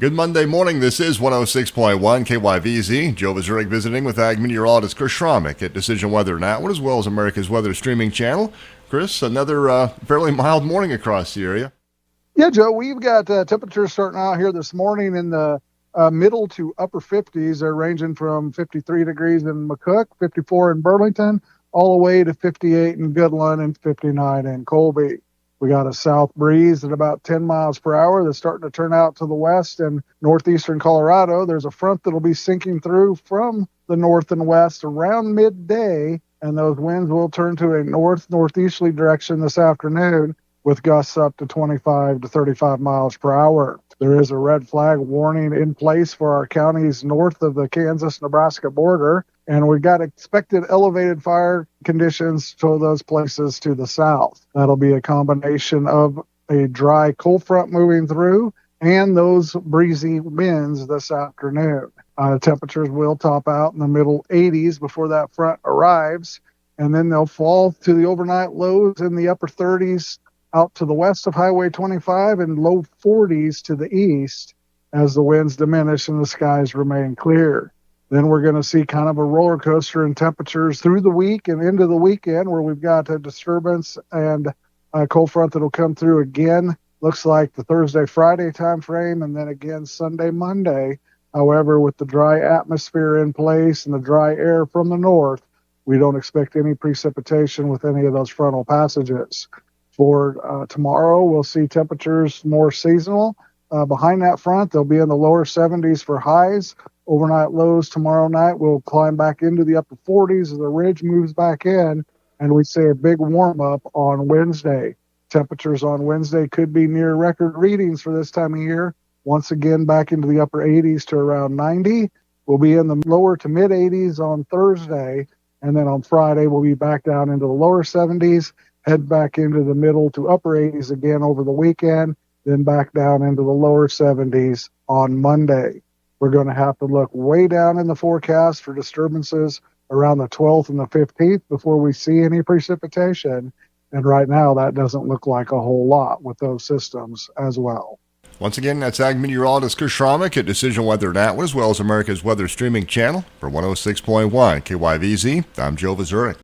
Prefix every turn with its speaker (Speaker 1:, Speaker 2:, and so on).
Speaker 1: Good Monday morning. This is 106.1 KYVZ. Joe Vazurek visiting with Ag meteorologist Chris Schromick at Decision Weather Now, as well as America's Weather Streaming Channel. Chris, another fairly mild morning across the area.
Speaker 2: Yeah, Joe, we've got temperatures starting out here this morning in the middle to upper 50s. They're ranging from 53 degrees in McCook, 54 in Burlington, all the way to 58 in Goodland and 59 in Colby. We got a south breeze at about 10 miles per hour that's starting to turn out to the west and northeastern Colorado. There's a front that'll be sinking through from the north and west around midday, and those winds will turn to a northeasterly direction this afternoon with gusts up to 25 to 35 miles per hour. There is a red flag warning in place for our counties north of the Kansas-Nebraska border, and we've got expected elevated fire conditions for those places to the south. That'll be a combination of a dry cold front moving through and those breezy winds this afternoon. Temperatures will top out in the middle 80s before that front arrives, and then they'll fall to the overnight lows in the upper 30s out to the west of Highway 25 and low 40s to the east as the winds diminish and the skies remain clear. Then we're going to see kind of a roller coaster in temperatures through the week and into the weekend, where we've got a disturbance and a cold front that'll come through again. Looks like the Thursday, Friday time frame, and then again Sunday, Monday. However, with the dry atmosphere in place and the dry air from the north, we don't expect any precipitation with any of those frontal passages. For tomorrow, we'll see temperatures more seasonal. Behind that front, they'll be in the lower 70s for highs. Overnight lows tomorrow night will climb back into the upper 40s as the ridge moves back in, and we see a big warm-up on Wednesday. Temperatures on Wednesday could be near record readings for this time of year. Once again, back into the upper 80s to around 90. We'll be in the lower to mid-80s on Thursday, and then on Friday, we'll be back down into the lower 70s, head back into the middle to upper 80s again over the weekend, then back down into the lower 70s on Monday. We're going to have to look way down in the forecast for disturbances around the 12th and the 15th before we see any precipitation. And right now, that doesn't look like a whole lot with those systems as well.
Speaker 1: Once again, that's Ag meteorologist Chris Schromick at Decision Weather Now, as well as America's Weather Streaming Channel. For 106.1 KYVZ, I'm Joe Vazurek.